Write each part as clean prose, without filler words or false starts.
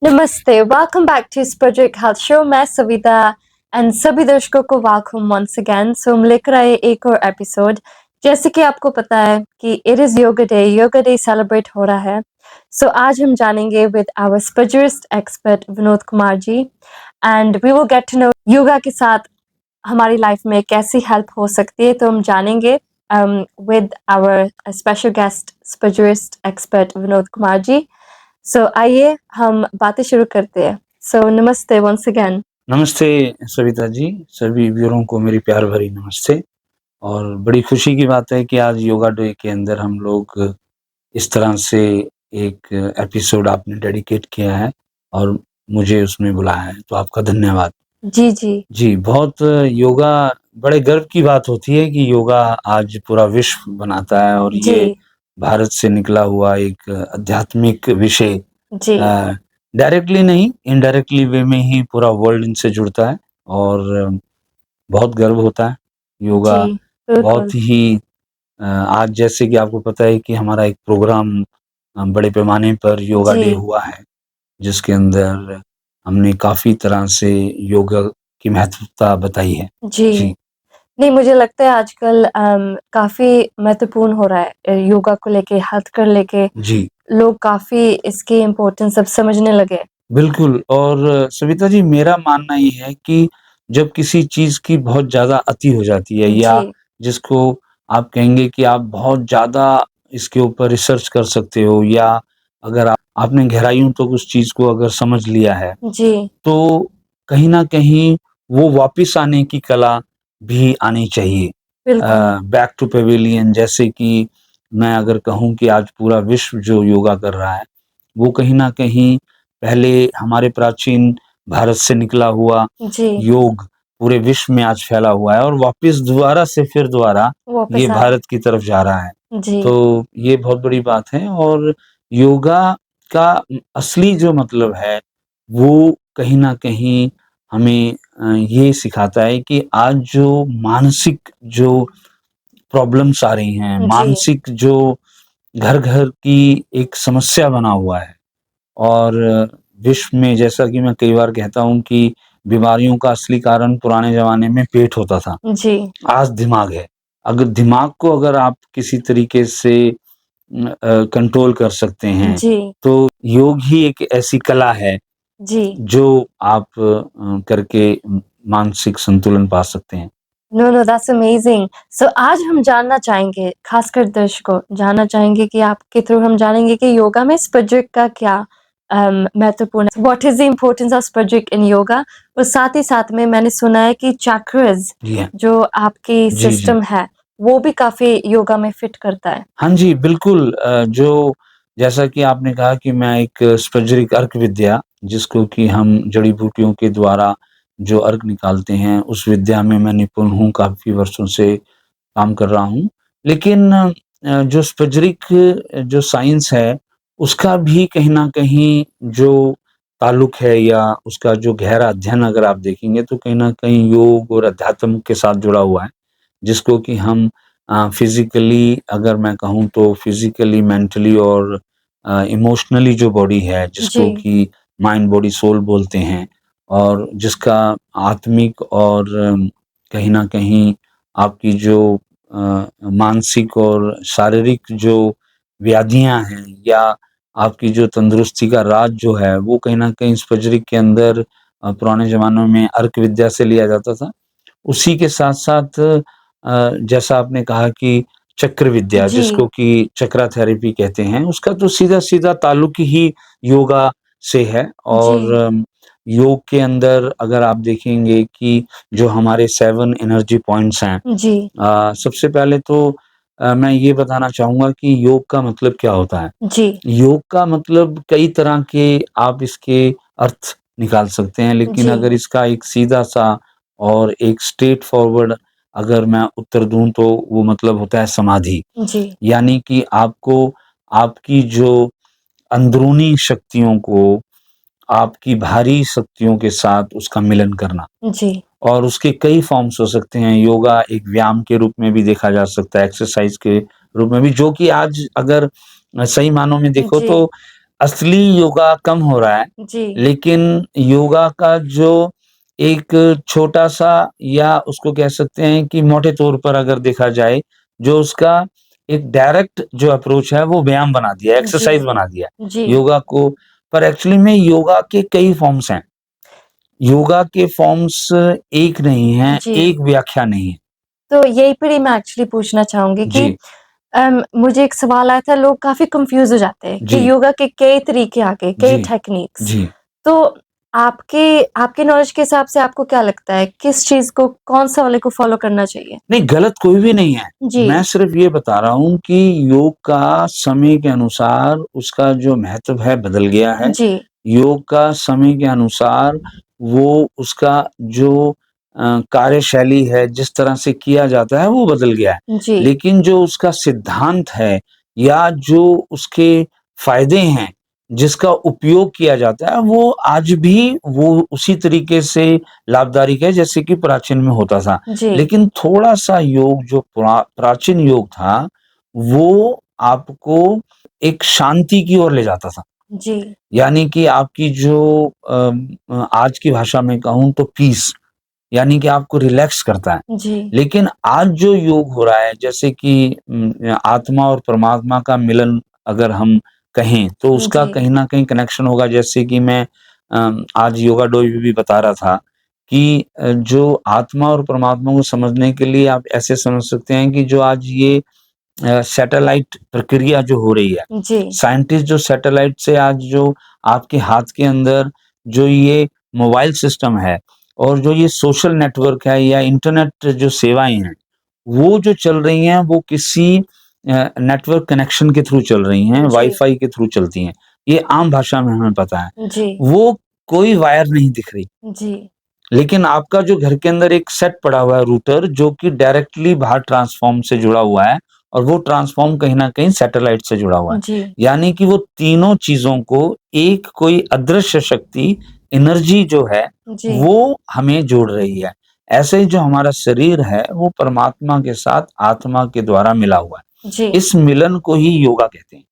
नमस्ते, welcome back to स्पर्जिक health show. मैं सविता एंड सभी दर्शकों को वेलकम वंस अगेन। सो हम लेकर आए एक और एपिसोड। जैसे कि आपको पता है कि it is yoga day celebrate हो रहा है। सो आज हम जानेंगे with our spagyrist expert Vinod Kumar ji and we will get to know yoga के साथ हमारी लाइफ में कैसी हेल्प हो सकती है। तो हम जानेंगे with our special guest spagyrist expert Vinod Kumar ji. So आइए हम बातें शुरू करते हैं। सो नमस्ते वंस अगेन। नमस्ते सविता जी, सभी व्यूअरों को मेरी प्यार भरी नमस्ते। और बड़ी खुशी की बात है कि आज योगा डे के अंदर हम लोग इस तरह से एक एपिसोड आपने डेडिकेट किया है और मुझे उसमें बुलाया है, तो आपका धन्यवाद। जी, बहुत योगा बड़े गर्व की बात होती है कि योगा आज पूरा विश्व बनाता है और ये जी, भारत से निकला हुआ एक आध्यात्मिक विषय जी, डायरेक्टली नहीं, इनडायरेक्टली वे में ही पूरा वर्ल्ड इनसे जुड़ता है और बहुत गर्व होता है। योगा जी, बिल्कुल। बहुत ही आज जैसे कि आपको पता है कि हमारा एक प्रोग्राम बड़े पैमाने पर योगा डे जी, हुआ है, जिसके अंदर हमने काफ़ी तरह से योगा की महत्वता बताई है। जी। जी, नहीं, मुझे लगता है आजकल काफ़ी महत्वपूर्ण हो रहा है योगा को लेके, हेल्थ को लेके जी, लोग काफ़ी इसकी इम्पोर्टेंस अब समझने लगे। बिल्कुल। और सविता जी, मेरा मानना ये है कि जब किसी चीज़ की बहुत ज़्यादा अति हो जाती है या जी, जिसको आप कहेंगे कि आप बहुत ज़्यादा इसके ऊपर रिसर्च कर सकते हो या अगर आपने गहराइयों तक उस चीज़ को अगर समझ लिया है, जी, तो कहीं न कहीं वो वापिस आने की कला भी आनी चाहिए। बिल्कुल। बैक टू पैविलियन, जैसे कि मैं अगर कहूँ कि आज पूरा विश्व जो योगा कर रहा है, वो कहीं न कहीं पहले हमारे प्राचीन भारत से निकला हुआ जी, योग पूरे विश्व में आज फैला हुआ है और वापिस दोबारा से फिर दोबारा ये वापस आ रहा है। भारत की तरफ जा रहा है। जी, तो ये बहुत बड़ी बात है और योगा का असली जो मतलब है, वो कहीं न कहीं हमें ये सिखाता है कि आज जो मानसिक जो प्रॉब्लम्स आ रही हैं, जी, मानसिक जो घर-घर की एक समस्या बना हुआ है और विश्व में जैसा कि मैं कई बार कहता हूँ कि बीमारियों का असली कारण पुराने ज़माने में पेट होता था, जी, आज दिमाग है। अगर दिमाग को अगर आप किसी तरीके से कंट्रोल कर सकते हैं, जी, तो योग ही एक ऐसी कला है जी। जो आप करके मानसिक संतुलन पा सकते हैं। No, no, that's amazing. So आज हम जानना चाहेंगे, खासकर दर्शकों जानना चाहेंगे कि आपके थ्रू हम जानेंगे कि योगा में स्पर्जिक का क्या महत्वपूर्ण है। What is the importance of spagyric in yoga? और साथ ही साथ में मैंने सुना है कि चक्रास जी हाँ। जो आपकी जी, जी। सिस्टम है, वो भी काफ़ी योगा में फिट करता है। हाँ जी, बिल्कुल। जो जैसा कि आपने कहा कि मैं एक स्पर्जरिक अर्क विद्या, जिसको कि हम जड़ी-बूटियों के द्वारा जो अर्क निकालते हैं, उस विद्या में मैं निपुण हूँ, काफ़ी वर्षों से काम कर रहा हूँ। लेकिन जो स्पर्जरिक जो साइंस है, उसका भी कहीं न कहीं जो ताल्लुक है या उसका जो गहरा अध्ययन अगर आप देखेंगे, तो कहीं न कहीं योग और अध्यात्म के साथ जुड़ा हुआ है, जिसको कि हम फिज़िकली अगर मैं कहूँ तो फिज़िकली, मेंटली और इमोशनली जो बॉडी है, जिसको जी, कि माइंड, बॉडी, सोल बोलते हैं और जिसका आत्मिक और कहीं न कहीं आपकी जो मानसिक और शारीरिक जो व्याधियाँ हैं या आपकी जो तंदुरुस्ती का राज जो है, वो कहीं न कहीं इस फज्र के अंदर पुराने ज़मानों में अर्क विद्या से लिया जाता था। उसी के साथ-साथ जैसा आपने कहा कि चक्र विद्या जी, जिसको कि चक्रा थेरेपी कहते हैं, उसका तो सीधा-सीधा ताल्लुक ही योगा से है और जी, योग के अंदर अगर आप देखेंगे कि जो हमारे 7 एनर्जी पॉइंट्स हैं, जी, सबसे पहले तो मैं ये बताना चाहूँगा कि योग का मतलब क्या होता है? जी, योग का मतलब कई तरह के आप इसके अर्थ निकाल सकते हैं, लेकिन जी, अगर इसका एक सीधा-सा और एक स्ट्रेट फॉरवर्ड अगर मैं उत्तर दूँ तो वो मतलब होता है समाधि। जी, यानी कि आपको आपकी जो अंदरूनी शक्तियों को आपकी बाहरी शक्तियों के साथ उसका मिलन करना जी, और उसके कई फॉर्म्स हो सकते हैं। योगा एक व्यायाम के रूप में भी देखा जा सकता है, एक्सरसाइज़ के रूप में भी, जो कि आज अगर सही मानों में देखो जी, तो असली योगा कम हो रहा है, जी, लेकिन योगा का जो एक छोटा-सा या उसको कह सकते हैं कि मोटे तौर पर अगर देखा जाए, जो उसका एक डायरेक्ट जो अप्रोच है वो व्यायाम बना दिया है, जी, एक्सरसाइज़ बना दिया है जी, योगा को। पर एक्चुअली में योगा के कई फॉर्म्स हैं। योगा के फॉर्म्स एक नहीं हैं, जी। एक व्याख्या नहीं है। तो यही पर ही मैं एक्चुअली पूछना चाहूँगी कि जी, मुझे एक सवाल आया था, लोग काफ़ी कन्फ्यूज़ हो जाते हैं कि जी, योगा के कई तरीके आ गए, कई जी, टेक्निक्स। जी। तो आपके आपके नॉलेज के हिसाब से आपको क्या लगता है, किस चीज़ को कौन-सा वाले को फ़ॉलो करना चाहिए? नहीं, गलत कोई भी नहीं है। जी, मैं सिर्फ़ ये बता रहा हूँ कि योग का समय के अनुसार उसका जो महत्व है बदल गया है। जी, योग का समय के अनुसार वो उसका जो कार्यशैली है, जिस तरह से किया जाता है वो बदल गया है। जी, लेकिन जो उसका सिद्धांत है या जो उसके फ़ायदे हैं, जिसका उपयोग किया जाता है वो आज भी वो उसी तरीके से लाभदायक है जैसे कि प्राचीन में होता था। जी, लेकिन थोड़ा-सा योग जो प्राचीन योग था, वो आपको एक शांति की ओर ले जाता था। जी, यानी कि आपकी जो आज की भाषा में कहूँ तो पीस, यानी कि आपको रिलैक्स करता है। जी, लेकिन आज जो योग हो रहा है जैसे कि आत्मा और परमात्मा का मिलन अगर हम कहें, तो उसका जी, कहीं न कहीं कनेक्शन होगा जैसे कि मैं आज योगा डे में भी बता रहा था कि जो आत्मा और परमात्मा को समझने के लिए आप ऐसे समझ सकते हैं कि जो आज ये सैटेलाइट प्रक्रिया जो हो रही है, जी, साइंटिस्ट जो सैटेलाइट से आज जो आपके हाथ के अंदर जो ये मोबाइल सिस्टम है और जो ये सोशल नेटवर्क है या इंटरनेट जो सेवाएँ हैं, वो जो चल रही हैं वो किसी नेटवर्क कनेक्शन के थ्रू चल रही हैं, जी, वाई-फाई के थ्रू चलती हैं। ये आम भाषा में हमें पता है। जी, वो कोई वायर नहीं दिख रही। जी, लेकिन आपका जो घर के अंदर एक सेट पड़ा हुआ है रूटर जो कि डायरेक्टली बाहर ट्रांसफ़ॉर्म से जुड़ा हुआ है और वो ट्रांसफ़ॉर्म कहीं न कहीं सैटेलाइट से जुड़ा हुआ है। जी, यानी कि वो तीनों चीज़ों को एक कोई अदृश्य शक्ति एनर्जी जो है, जी, वो हमें जोड़ रही है। ऐसे ही जो हमारा शरीर है, वो परमात्मा के साथ आत्मा के द्वारा मिला हुआ है। जी, इस मिलन को ही योगा कहते हैं।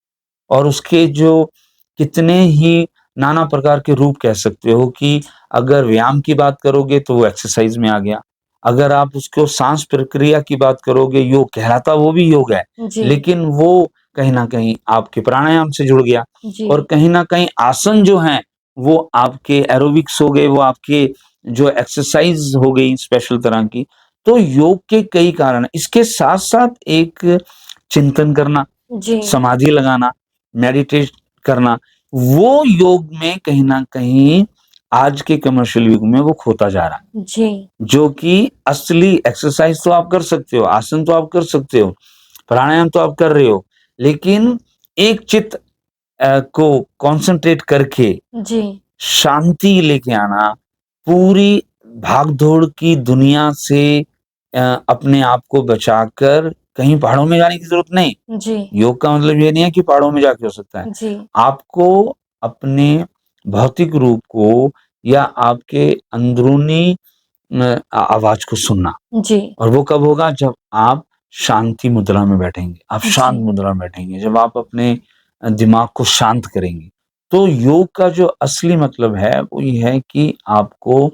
और उसके जो कितने ही नाना प्रकार के रूप कह सकते हो कि अगर व्यायाम की बात करोगे तो वो एक्सरसाइज़ में आ गया। अगर आप उसको साँस प्रक्रिया की बात करोगे, योग कहलाता वो भी योग है, जी, लेकिन वो कहीं न कहीं आपके प्राणायाम से जुड़ गया जी, और कहीं न कहीं आसन जो हैं, वो आपके एरोबिक्स हो गए, वो आपके जो एक्सरसाइज़ हो गई स्पेशल तरह की। तो योग के कई कारण हैं। इसके साथ-साथ एक चिंतन करना, जी, समाधि लगाना, मेडिटेट करना, वो योग में कहीं न कहीं आज के कमर्शियल युग में वो खोता जा रहा है। जी, जो कि असली एक्सरसाइज़ तो आप कर सकते हो, आसन तो आप कर सकते हो, प्राणायाम तो आप कर रहे हो, लेकिन एक चित्त को कॉन्संट्रेट करके जी, शांति लेके आना, पूरी भाग-दौड़ की दुनिया से अपने आप को बचाकर कहीं पहाड़ों में जाने की ज़रूरत नहीं। जी, योग का मतलब ये नहीं है कि पहाड़ों में जाके हो सकता है। जी, आपको अपने भौतिक रूप को या आपके अंदरूनी आवाज़ को सुनना जी, और वो कब होगा जब आप शांति मुद्रा में बैठेंगे, आप शांत जी, मुद्रा में बैठेंगे, जब आप अपने दिमाग को शांत करेंगे। तो योग का जो असली मतलब है वो ये है कि आपको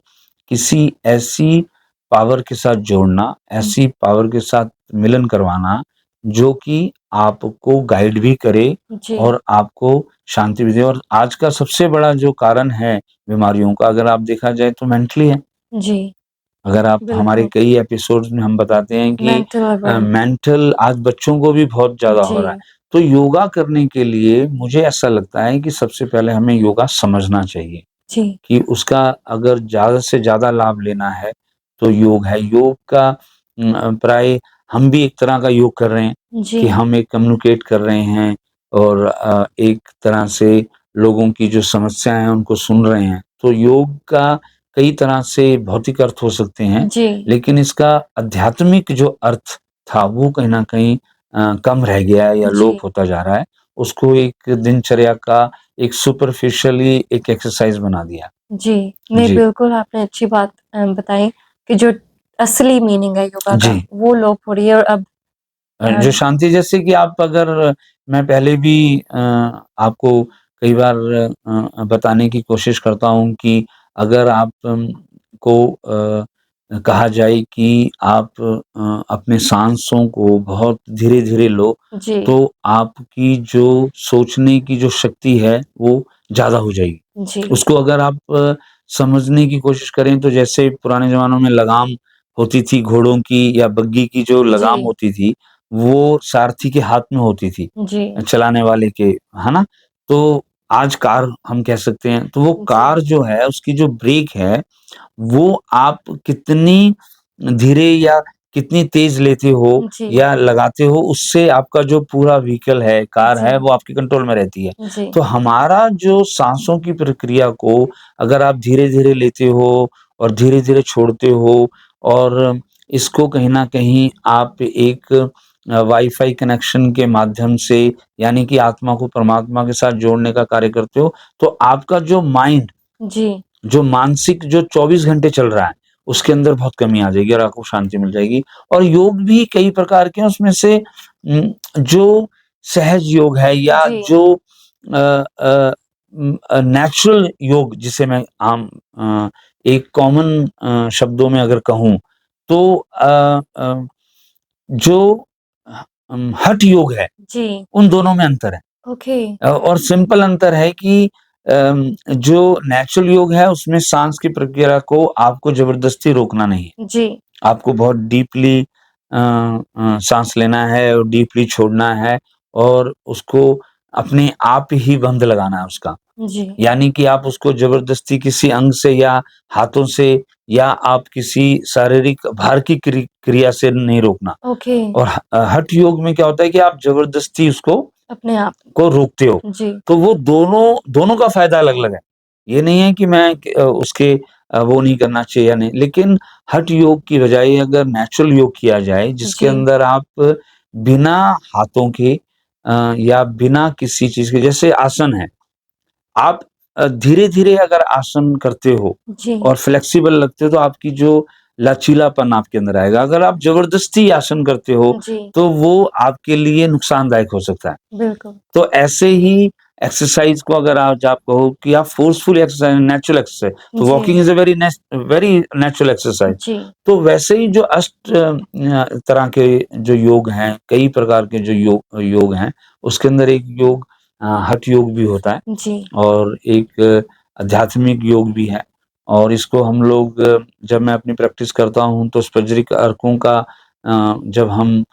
किसी ऐसी पावर के साथ जोड़ना, ऐसी पावर के साथ मिलन करवाना जो कि आपको गाइड भी करे जी, और आपको शांति भी दे और आज का सबसे बड़ा जो कारण है बीमारियों का अगर आप देखा जाए तो मेंटली है। जी, अगर आप हमारे बिल्कुल, कई एपिसोड्स में हम बताते हैं कि मेंटल अवेयरनेस, मेंटल आज बच्चों को भी बहुत ज़्यादा जी, हो रहा है। तो योगा करने के लिए मुझे ऐसा लगता है कि सबसे पहले हमें योगा समझना चाहिए जी, कि उसका अगर ज़्यादा से ज़्यादा लाभ लेना है, तो योग है। योग का प्राय हम भी एक तरह का योग कर रहे हैं जी, कि हम एक कम्युनिकेट कर रहे हैं और एक तरह से लोगों की जो समस्याएँ हैं, उनको सुन रहे हैं। तो योग का कई तरह से भौतिक अर्थ हो सकते हैं, जी, लेकिन इसका आध्यात्मिक जो अर्थ था, वो कहीं न कहीं कम रह गया है या जी, लोप होता जा रहा है। उसको एक दिनचर्या का एक सुपरफिशियली एक एक्सरसाइज़ बना दिया। जी। नहीं, जी, बिल्कुल आपने अच्छी बात बताई कि जो असली मीनिंग है योगा जी। का, वो लोप हो रही है और अब जो शांति जैसे कि आप अगर मैं पहले भी आपको कई बार बताने की कोशिश करता हूँ कि अगर आप को कहा जाए कि आप अपने साँसों को बहुत धीरे-धीरे लो, जी, तो आपकी जो सोचने की जो शक्ति है, वो ज़्यादा हो जाएगी। जी, उसको अगर आप समझने की कोशिश करें तो जैसे पुराने ज़मानों में लगाम होती थी घोड़ों की या बग्गी की जो लगाम जी, होती थी, वो सारथी के हाथ में होती थी, जी, चलाने वाले के, है ना? तो आज कार हम कह सकते हैं, तो वो जी, कार जो है उसकी जो ब्रेक है, वो आप कितनी धीरे या कितनी तेज़ लेते हो जी, या लगाते हो, उससे आपका जो पूरा व्हीकल है, कार जी, है, वो आपके कंट्रोल में रहती है। जी, तो हमारा जो साँसों की प्रक्रिया को अगर आप धीरे-धीरे लेते हो और धीरे-धीरे छोड़ते हो और इसको कहीं न कहीं आप एक वाईफ़ाई कनेक्शन के माध्यम से यानी कि आत्मा को परमात्मा के साथ जोड़ने का कार्य करते हो, तो आपका जो माइंड जी, जो मानसिक जो 24 घंटे चल रहा है, उसके अंदर बहुत कमी आ जाएगी और आपको शांति मिल जाएगी। और योग भी कई प्रकार के हैं, उसमें से जो सहज योग है या जी, जो नेचुरल योग जिसे मैं एक कॉमन शब्दों में अगर कहूँ, तो जो हठ योग है, जी, उन दोनों में अंतर है। ओके, और सिंपल अंतर है कि जो नेचुरल योग है उसमें साँस की प्रक्रिया को आपको ज़बरदस्ती रोकना नहीं है। जी, आपको बहुत डीपली साँस लेना है और डीपली छोड़ना है और उसको अपने आप ही बंध लगाना है उसका। जी, यानी कि आप उसको ज़बरदस्ती किसी अंग से या हाथों से या आप किसी शारीरिक भार की क्रिया से नहीं रोकना। ओके, और हठ योग में क्या होता है कि आप ज़बरदस्ती उसको अपने आप, को रोकते हो। जी, तो वो दोनों का फ़ायदा अलग-अलग है। ये नहीं है कि मैं उसके वो नहीं करना चाहिए या नहीं, लेकिन हठ योग की बजाय अगर नेचुरल योग किया जाए, जिसके जी, अंदर आप बिना हाथों के या बिना किसी चीज़ के जैसे आसन है, आप धीरे-धीरे अगर आसन करते हो जी, और फ्लेक्सिबल लगते हो तो आपकी जो लचीलापन आपके अंदर आएगा। अगर आप ज़बरदस्ती आसन करते हो, जी, तो वो आपके लिए नुकसानदायक हो सकता है। बिल्कुल, तो ऐसे ही एक्सरसाइज़ को अगर आज आप कहो कि आप फ़ोर्सफुल एक्सरसाइज़ नेचुरल एक्सरसाइज़ तो जी, walking is a very natural exercise. जी, तो वैसे ही जो तरह के जो योग हैं, कई प्रकार के जो योग हैं, उसके अंदर एक योग हठ योग भी होता है जी, और एक आध्यात्मिक योग भी है और इसको हम लोग जब मैं अपनी प्रैक्टिस करता हूँ तो स्पज्रिक अर्कों का जब हम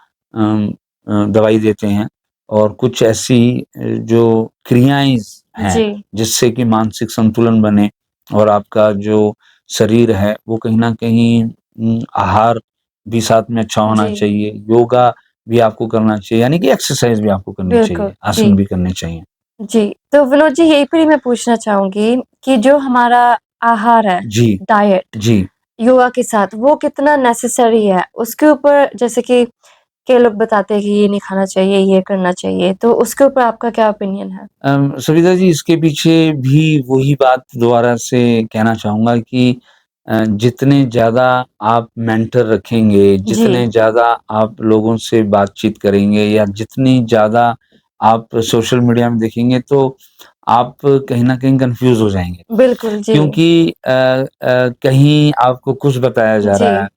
दवाई देते हैं और कुछ ऐसी जो क्रियाएँ हैं, जी, जिससे कि मानसिक संतुलन बने और आपका जो शरीर है, वो कहीं न कहीं आहार भी साथ में अच्छा होना जी, चाहिए, योगा भी आपको करना चाहिए, यानी कि एक्सरसाइज़ भी आपको करनी बिल्कुल, चाहिए, जी, आसन भी करने चाहिए। जी। तो विनोद जी यही पे मैं पूछना चाहूँगी कि जो हमारा आहार है, जी, डाइट जी। योगा के साथ वो कितना नेसेसरी है? उसके ऊपर जैसे कि कई लोग बताते हैं कि ये नहीं खाना चाहिए, ये करना चाहिए, तो उसके ऊपर आपका क्या ओपिनियन है? सविता जी इसके पीछे भी वही बात दोबारा से कहना चाहूँगा कि जितने ज़्यादा आप मेंटर रखेंगे, जी, जितने ज़्यादा आप लोगों से बातचीत करेंगे या जितनी ज़्यादा आप सोशल मीडिया में देखेंगे तो आप कहीं न कहीं कन्फ्यूज़ हो जाएँगे। बिल्कुल, जी, क्योंकि कहीं आपको कुछ बताया जा जी, रहा है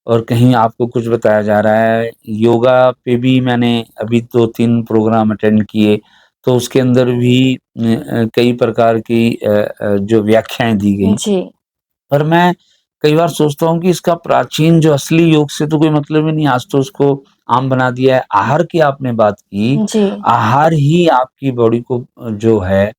और कहीं आपको कुछ बताया जा रहा है। योगा पे भी मैंने अभी 2-3 प्रोग्राम अटेंड किए, तो उसके अंदर भी कई प्रकार की जो व्याख्याएँ दी गईं। जी, पर मैं कई बार सोचता हूँ कि इसका प्राचीन जो असली योग से तो कोई मतलब ही नहीं, आज तो उसको आम बना दिया है। आहार की आपने बात की, जी, आहार ही आपकी बॉडी को जो है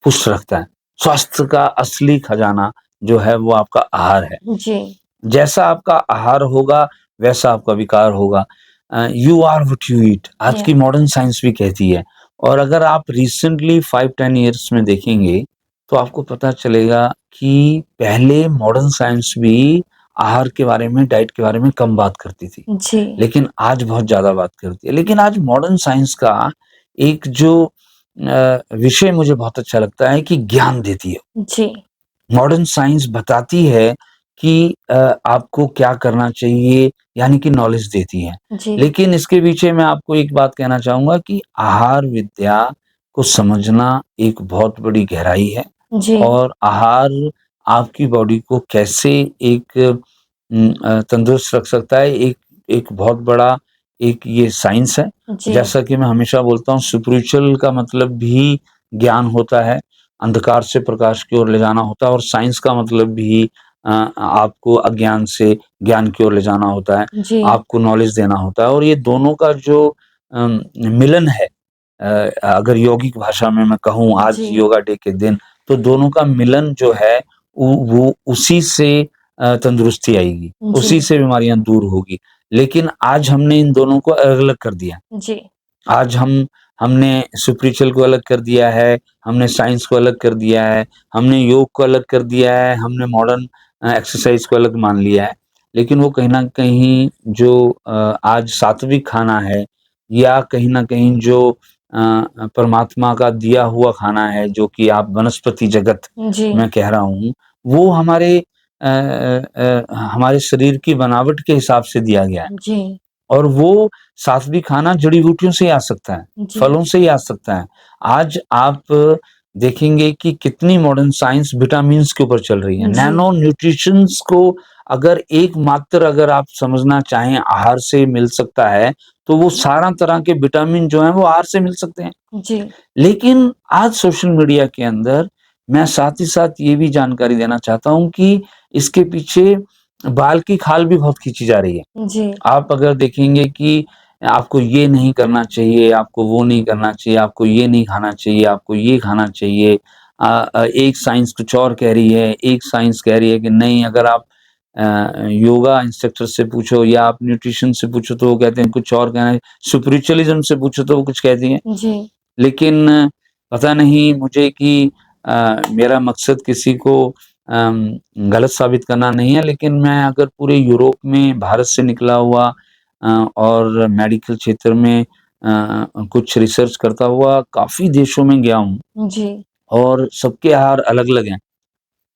पुष्ट रखता है। स्वास्थ्य का असली खजाना जो है वो आपका आहार है। जी, जैसा आपका आहार होगा, वैसा आपका विकार होगा। You are what you eat आज या की मॉडर्न साइंस भी कहती है और अगर आप रिसेंटली 5-10 इयर्स में देखेंगे, तो आपको पता चलेगा कि पहले मॉडर्न साइंस भी आहार के बारे में, डाइट के बारे में कम बात करती थी, जी, लेकिन आज बहुत ज़्यादा बात करती है। लेकिन आज मॉडर्न साइंस का एक जो विषय मुझे बहुत अच्छा लगता है कि ज्ञान देती है। जी, मॉडर्न साइंस बताती है कि आपको क्या करना चाहिए यानी कि नॉलेज देती है। जी, लेकिन इसके पीछे मैं आपको एक बात कहना चाहूँगा कि आहार विद्या को समझना एक बहुत बड़ी गहराई है जी, और आहार आपकी बॉडी को कैसे एक तंदुरुस्त रख सकता है, एक एक बहुत बड़ा एक ये साइंस है। जी, जैसा कि मैं हमेशा बोलता हूँ स्पिरिचुअल का मतलब भी ज्ञान होता है, अंधकार से प्रकाश की ओर ले जाना होता है और साइंस का मतलब भी आपको अज्ञान से ज्ञान की ओर ले जाना होता है, जी, आपको नॉलेज देना होता है और ये दोनों का जो मिलन है अगर यौगिक भाषा में मैं कहूँ आज जी, योगा डे के दिन, तो दोनों का मिलन जो है वो उसी से तंदुरुस्ती आएगी, जी, उसी से बीमारियाँ दूर होगी। लेकिन आज हमने इन दोनों को अलग-अलग कर दिया। जी, आज हमने स्पिरिचुअल को अलग कर दिया है, हमने साइंस को अलग कर दिया है, हमने योग को अलग कर दिया है, हमने मॉडर्न एक्सरसाइज को अलग मान लिया है। लेकिन वो कहीं न कहीं जो आज सात्विक खाना है या कहीं न कहीं जो परमात्मा का दिया हुआ खाना है, जो कि आप वनस्पति जगत जी, मैं कह रहा हूँ, वो हमारे शरीर की बनावट के हिसाब से दिया गया है। जी, और वो सात्विक खाना जड़ी-बूटियों से ही आ सकता है, जी, फलों से ही आ सकता है। आज आप देखेंगे कि कितनी मॉडर्न साइंस विटामिन्स के ऊपर चल रही है। जी, नैनो न्यूट्रिशंस को अगर एकमात्र अगर आप समझना चाहें आहार से मिल सकता है, तो वो सारा तरह के विटामिन जो हैं वो आहार से मिल सकते हैं। जी, लेकिन आज सोशल मीडिया के अंदर मैं साथ ही साथ ये भी जानकारी देना चाहता हूँ कि इसके पीछे बाल की खाल भी बहुत खींची जा रही है। जी, आप अगर देखेंगे कि आपको ये नहीं करना चाहिए, आपको वो नहीं करना चाहिए, आपको ये नहीं खाना चाहिए, आपको ये खाना चाहिए। एक साइंस कुछ और कह रही है, एक साइंस कह रही है कि नहीं अगर आप योगा इंस्ट्रक्टर से पूछो या आप न्यूट्रिशन से पूछो तो वो कहते हैं कुछ और कहना है, स्पिरिचुअलिज़्म से पूछो तो वो कुछ कहती हैं। जी, लेकिन पता नहीं मुझे कि मेरा मकसद किसी को गलत साबित करना नहीं है, लेकिन मैं अगर पूरे यूरोप में भारत से निकला हुआ और मेडिकल क्षेत्र में कुछ रिसर्च करता हुआ काफ़ी देशों में गया हूँ जी, और सबके आहार अलग-अलग हैं।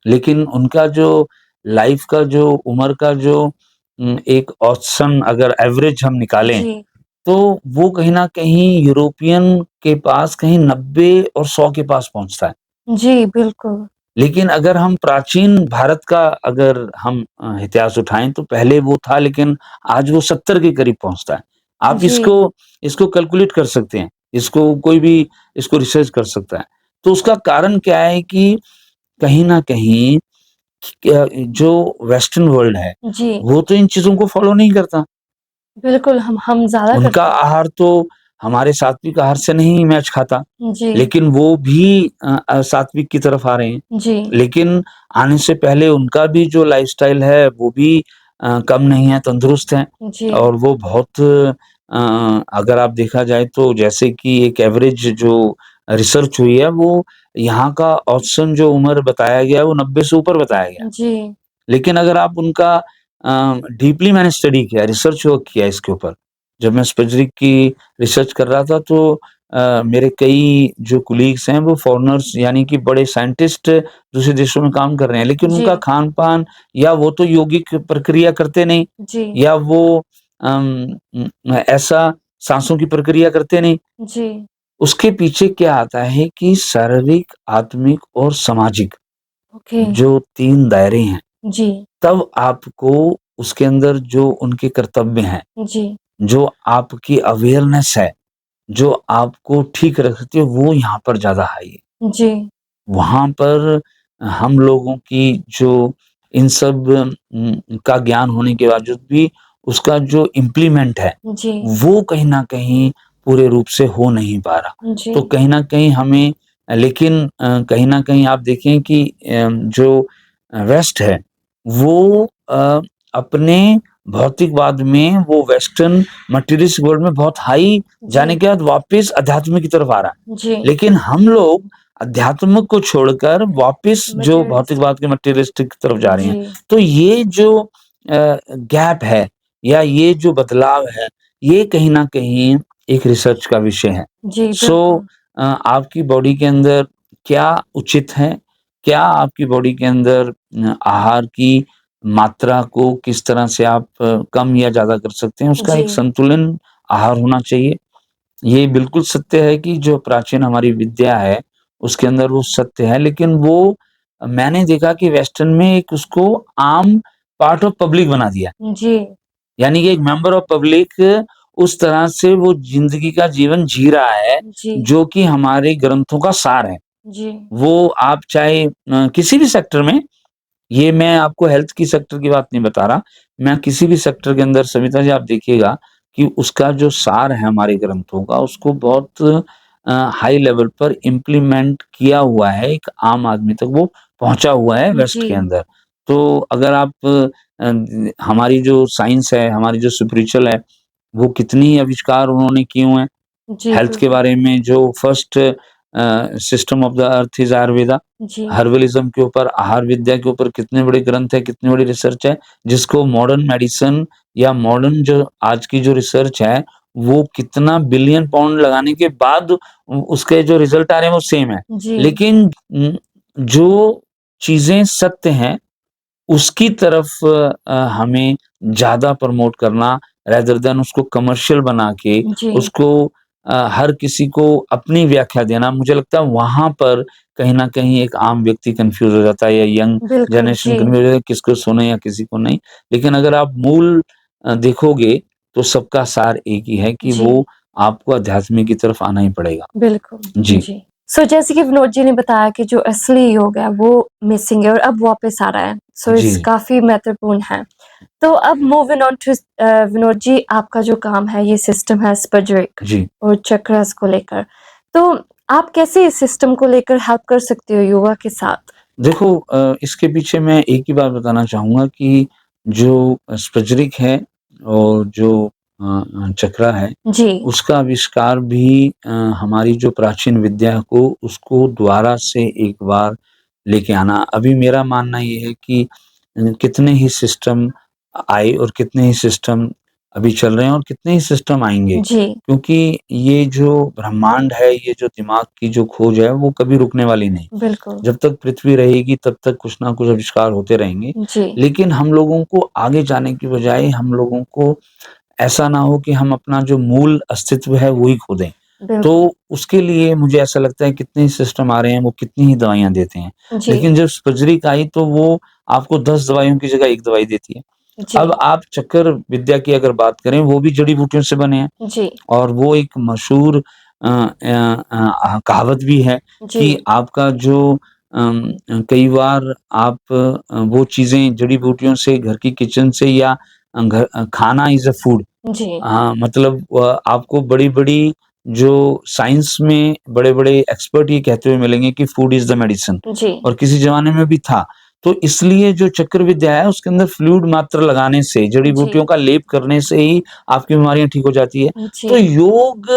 लेकिन उनका जो लाइफ़ का जो उम्र का जो एक औसतन अगर एवरेज हम निकालें जी, तो वो कहीं न कहीं यूरोपियन के पास कहीं 90 और 100 के पास पहुँचता है। जी, बिल्कुल। लेकिन अगर हम प्राचीन भारत का अगर हम इतिहास उठाएँ तो पहले वो था लेकिन आज वो 70 के करीब पहुँचता है। आप जी, इसको कैलकुलेट कर सकते हैं। इसको कोई भी इसको रिसर्च कर सकता है। तो उसका कारण क्या है कि कहीं न कहीं जो वेस्टर्न वर्ल्ड है, जी, वो तो इन चीज़ों को फ़ॉलो नहीं करता। बिल्कुल हम ज़्यादा उनका करते हैं। आहार तो हमारे सात्विक आहार से नहीं मैच खाता, जी, लेकिन वो भी सात्विक की तरफ आ रहे हैं। जी, लेकिन आने से पहले उनका भी जो लाइफ़स्टाइल है वो भी कम नहीं है, तंदुरुस्त हैं जी, और वो बहुत अगर आप देखा जाए तो जैसे कि एक एवरेज जो रिसर्च हुई है वो यहाँ का औसतन जो उम्र बताया गया है वो 90 से ऊपर बताया गया है। जी, लेकिन अगर आप उनका डीपली मैंने स्टडी किया, रिसर्च वर्क किया इसके ऊपर। जब मैं स्पेसिफ़िक की रिसर्च कर रहा था तो मेरे कई जो कोलीग्स हैं वो फ़ॉरेनर्स यानी कि बड़े साइंटिस्ट दूसरे देशों में काम कर रहे हैं, लेकिन जी, उनका खान-पान या वो तो यौगिक प्रक्रिया करते नहीं जी, या वो ऐसा साँसों की प्रक्रिया करते नहीं। जी, उसके पीछे क्या आता है कि शारीरिक, आत्मिक और सामाजिक ओके, जो 3 दायरे हैं जी, तब आपको उसके अंदर जो उनके कर्तव्य हैं, जी, जो आपकी अवेयरनेस है, जो आपको ठीक रखती है, वो यहाँ पर ज़्यादा हाई है। जी, वहाँ पर हम लोगों की जो इन सब का ज्ञान होने के बावजूद भी उसका जो इम्प्लीमेंट है, जी, वो कहीं न कहीं पूरे रूप से हो नहीं पा रहा। जी, तो कहीं न कहीं हमें लेकिन कहीं न कहीं आप देखें कि जो वेस्ट है, वो अपने भौतिकवाद में वो वेस्टर्न मटीरियलिस्टिक वर्ल्ड में बहुत हाई जाने जी, के बाद वापस अध्यात्म की तरफ आ रहा है। जी, लेकिन हम लोग अध्यात्म को छोड़कर वापस जो मटेरियलिस्टिक भौतिकवाद के मटेरियलिस्टिक की तरफ जा रहे हैं। जी, तो ये जो गैप है या ये जो बदलाव है, ये कहीं न कहीं एक रिसर्च का विषय है। जी, सो बिल्कुल। आपकी बॉडी के अंदर क्या उचित है? क्या आपकी बॉडी के अंदर आहार की मात्रा को किस तरह से आप कम या ज़्यादा कर सकते हैं? उसका जी, एक संतुलन आहार होना चाहिए। ये बिल्कुल सत्य है कि जो प्राचीन हमारी विद्या है, उसके अंदर वो सत्य है, लेकिन वो मैंने देखा कि वेस्टर्न में एक उसको आम पार्ट ऑफ पब्लिक बना दिया। जी, यानी कि एक मेंबर ऑफ पब्लिक उस तरह से वो ज़िंदगी का जीवन जी रहा है, जी, जो कि हमारे ग्रंथों का सार है। जी, वो आप चाहे किसी भी सेक्टर में, ये मैं आपको हेल्थ की सेक्टर की बात नहीं बता रहा, मैं किसी भी सेक्टर के अंदर सविता जी आप देखिएगा कि उसका जो सार है हमारे ग्रंथों का, उसको बहुत हाई लेवल पर इम्प्लीमेंट किया हुआ है, एक आम आदमी तक वो पहुँचा हुआ है वेस्ट जी, के अंदर। तो अगर आप हमारी जो साइंस है, हमारी जो स्पिरिचुअल है, वो कितनी आविष्कार उन्होंने किए हुए हैं। जी, हेल्थ के बिल्कुल। बारे में जो first system of the earth is Ayurveda. जी, हर्बलिज़्म के ऊपर, आहार विद्या के ऊपर कितने बड़े ग्रंथ हैं, कितनी बड़ी रिसर्च है, जिसको मॉडर्न मेडिसिन या मॉडर्न जो आज की जो रिसर्च है, वो कितना बिलियन पाउंड लगाने के बाद उसके जो रिज़ल्ट आ रहे हैं वो सेम है। जी, लेकिन जो चीज़ें सत्य हैं उसकी तरफ हमें ज़्यादा प्रमोट करना रेदर देन उसको कमर्शियल बना के जी, उसको हर किसी को अपनी व्याख्या देना, मुझे लगता है वहाँ पर कहीं न कहीं एक आम व्यक्ति कन्फ्यूज़ हो जाता है या यंग बिल्कुल, जनरेशन जी, कन्फ्यूज़ हो जाता है किसको सुने या किसी को नहीं। लेकिन अगर आप मूल देखोगे तो सबका सार एक ही है कि जी। वो आपको अध्यात्म की तरफ आना ही पड़ेगा। बिल्कुल, जी, जी। सो जैसे कि विनोद जी ने बताया कि जो असली योग है वो मिसिंग है और अब वापस आ रहा है। सो जी, इस काफ़ी महत्वपूर्ण है। तो अब moving on to Vinod ji आपका जो काम है ये सिस्टम है स्पज्रिक जी। और चक्रास को लेकर। तो आप कैसे इस सिस्टम को लेकर हेल्प कर सकते हो योगा के साथ? देखो इसके पीछे मैं एक ही बात बताना चाहूँगा कि जो स्पज्रिक है और जो चक्रा है, जी, उसका आविष्कार भी हमारी जो प्राचीन विद्या को उसको दोबारा से एक बार लेके आना। अभी मेरा मानना ये है कि कितने ही सिस्टम आए और कितने ही सिस्टम अभी चल रहे हैं और कितने ही सिस्टम आएँगे। जी, क्योंकि ये जो ब्रह्मांड है, ये जो दिमाग की जो खोज है, वो कभी रुकने वाली नहीं। बिल्कुल। जब तक पृथ्वी रहेगी तब तक कुछ ना कुछ आविष्कार होते रहेंगे। जी, लेकिन हम लोगों को आगे जाने की बजाय हम लोगों को ऐसा ना हो कि हम अपना जो मूल अस्तित्व है वो ही खो दें। तो बिल्कुल। उसके लिए मुझे ऐसा लगता है कितने ही सिस्टम आ रहे हैं, वो कितनी ही दवाइयाँ देते हैं। जी, लेकिन जब स्पज्रिक आई तो वो आपको 10 दवाइयों की जगह 1 दवाई देती है। जी, अब आप चक्कर विद्या की अगर बात करें वो भी जड़ी-बूटियों से बने हैं। जी, और वो एक मशहूर कहावत भी है जी, कि आपका जो कई बार आप वो चीज़ें जड़ी-बूटियों से घर की किचन से या खाना इज़ अ फूड। जी, हाँ, मतलब आपको बड़ी-बड़ी जो साइंस में बड़े-बड़े एक्सपर्ट ये कहते हुए मिलेंगे कि फूड इज़ द मेडिसिन जी, और किसी ज़माने में भी था। तो इसलिए जो चक्र विद्या है उसके अंदर फ्लूइड मात्र लगाने से, जी, जड़ी-बूटियों का लेप करने से ही आपकी बीमारियाँ ठीक हो जाती है। जी, तो योग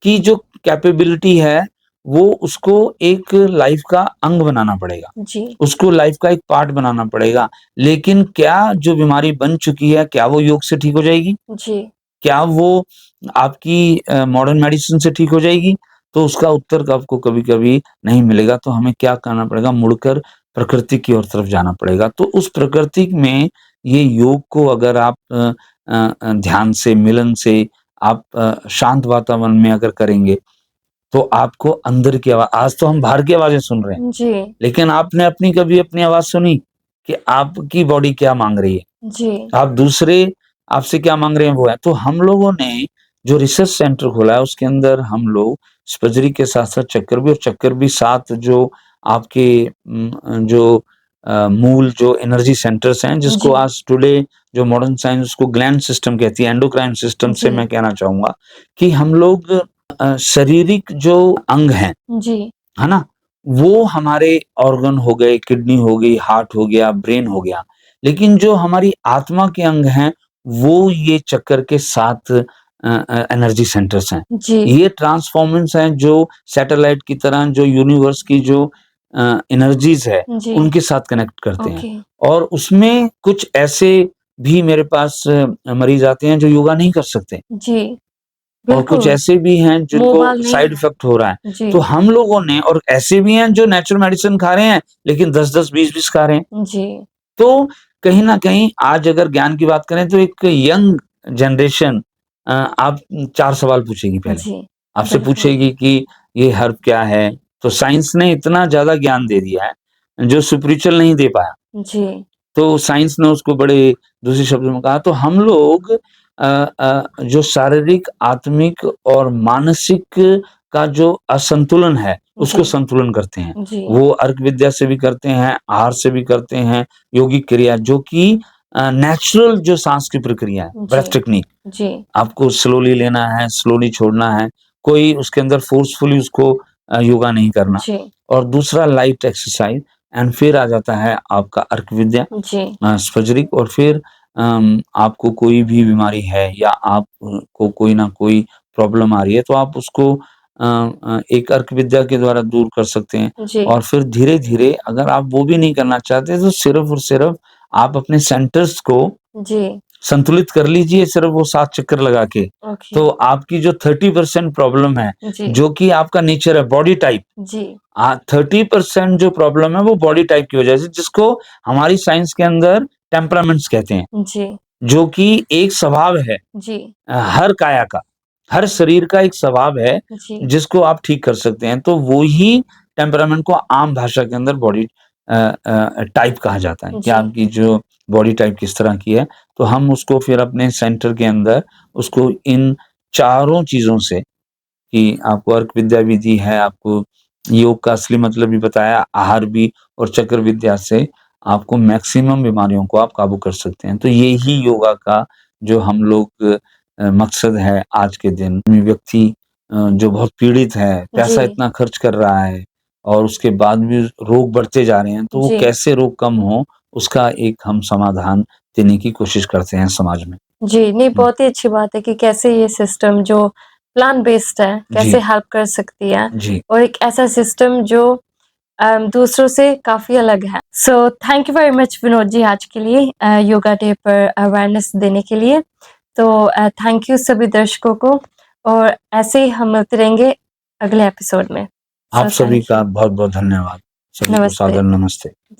की जो कैपेबिलिटी है, वो उसको एक लाइफ़ का अंग बनाना पड़ेगा। जी, उसको लाइफ़ का एक पार्ट बनाना पड़ेगा। लेकिन क्या जो बीमारी बन चुकी है, क्या वो योग से ठीक हो जाएगी? जी, क्या वो आपकी मॉडर्न मेडिसिन से ठीक हो जाएगी? तो उसका उत्तर आपको कभी-कभी नहीं मिलेगा, तो हमें क्या करना पड़ेगा? मुड़कर प्रकृति की ओर तरफ जाना पड़ेगा। तो उस प्रकृति में ये योग को अगर आप ध्यान से, मिलन से आप शांत वातावरण में अगर करेंगे, तो आपको अंदर की आज तो हम बाहर की आवाज़ें सुन रहे हैं, जी, लेकिन आपने अपनी कभी अपनी आवाज़ सुनी कि आपकी बॉडी क्या माँग रही है? जी, आप दूसरे आपसे क्या माँग रहे हैं वो है। तो हम लोगों ने जो रिसर्च सेंटर खोला है उसके अंदर हम लोग सर्जरी के साथ-साथ चक्कर भी साथ जो आपके जो मूल जो एनर्जी सेंटर्स हैं जिसको जी, आज टुडे जो मॉडर्न साइंस उसको ग्लैंड सिस्टम कहती है, एंडोक्राइन सिस्टम से जी, मैं कहना चाहूँगा कि हम लोग शारीरिक जो अंग हैं जी, है ना? वो हमारे ऑर्गन हो गए, किडनी हो गई, हार्ट हो गया, ब्रेन हो गया। लेकिन जो हमारी आत्मा के अंग हैं, वो ये चक्कर के 7 एनर्जी सेंटर्स हैं। जी, ये ट्रांसफॉर्मेंट्स हैं जो सैटेलाइट की तरह जो यूनिवर्स की जो एनर्जीज़ है, जी, उनके साथ कनेक्ट करते हैं। ओके, और उसमें कुछ ऐसे भी मेरे पास मरीज़ आते हैं जो योगा नहीं कर सकते। जी, और कुछ बिल्कुल, ऐसे भी हैं जिनको मोबाइल नहीं साइड है। इफ़ेक्ट हो रहा है। जी, तो हम लोगों ने और ऐसे भी हैं जो नेचुरल मेडिसिन खा रहे हैं, लेकिन 10-10, 20-20 खा रहे हैं। जी, तो कहीं न कहीं आज अगर ज्ञान की बात करें तो एक यंग जनरेशन आप 4 सवाल पूछेगी पहले। जी, आपसे बिल्कुल। पूछेगी कि ये हर्ब क्या है? तो साइंस ने इतना ज़्यादा ज्ञान दे दिया है, जो स्पिरिचुअल नहीं दे पाया। जी, तो साइंस ने उसको बड़े दूसरे शब्दों में कहा। तो हम लोग जो शारीरिक, आत्मिक और मानसिक का जो असंतुलन है, उसको जी, संतुलन करते हैं। जी, वो अर्क विद्या से भी करते हैं, आहार से भी करते हैं, योगिक क्रिया जो कि नेचुरल जो साँस की प्रक्रिया है, जी, ब्रेथ टेक्निक। जी, आपको स्लोली लेना है, स्लोली छोड़ना है, कोई उसके अंदर फोर्सफुली उसको योगा नहीं करना। जी, और दूसरा लाइट एक्सरसाइज एंड फिर आ जाता है आपका अर्क विद्या, जी, स्फजरिक। और फिर आपको कोई भी बीमारी है या आप को कोई ना कोई प्रॉब्लम आ रही है, तो आप उसको एक अर्क विद्या के द्वारा दूर कर सकते हैं। जी, और फिर धीरे-धीरे अगर आप वो भी नहीं करना चाहते, तो सिर्फ़ और सिर्फ़ आप अपने सेंटर्स को जी, संतुलित कर लीजिए सिर्फ़ वो 7 चक्कर लगा के। ओके, तो आपकी जो 30% प्रॉब्लम है, जी, जो कि आपका नेचर है, बॉडी टाइप, जी, 30% जो प्रॉब्लम है वो बॉडी टाइप की वजह से, जिसको हमारी साइंस के अंदर टेम्परामेंट्स कहते हैं, जी, जो कि एक स्वभाव है जी, हर काया का, हर शरीर का एक स्वभाव है, जी, जिसको आप ठीक कर सकते हैं। तो वो ही टेम्परामेंट को आम भाषा के अंदर बॉडी टाइप कहा जाता है कि जी, आपकी जो बॉडी टाइप किस तरह की है। तो हम उसको फिर अपने सेंटर के अंदर उसको इन चारों चीज़ों से, कि आपको अर्क विद्या भी दी है, आपको योग का असली मतलब भी बताया, आहार भी, और चक्र विद्या से आपको मैक्सिमम बीमारियों को आप काबू कर सकते हैं। तो ये ही योगा का जो हम लोग मकसद है आज के दिन में। व्यक्ति जो बहुत पीड़ित है, पैसा जी, इतना खर्च कर रहा है और उसके बाद भी रोग बढ़ते जा रहे हैं, तो वो जी, कैसे रोग कम हो, उसका एक हम समाधान देने की कोशिश करते हैं समाज में। जी, नहीं हुँ, बहुत ही अच्छी बात है कि कैसे ये सिस्टम जो प्लान बेस्ड है, कैसे जी, हेल्प कर सकती है जी। और एक ऐसा सिस्टम जो दूसरों से काफ़ी अलग है। So thank you very much Vinod ji आज के लिए योगा डे पर अवेयरनेस देने के लिए। तो थैंक यू सभी दर्शकों को और ऐसे ही हम मिलते रहेंगे अगले एपिसोड में। आप सो सभी थैंक का यू। बहुत-बहुत धन्यवाद। सभी को नमस्ते। सादर नमस्ते।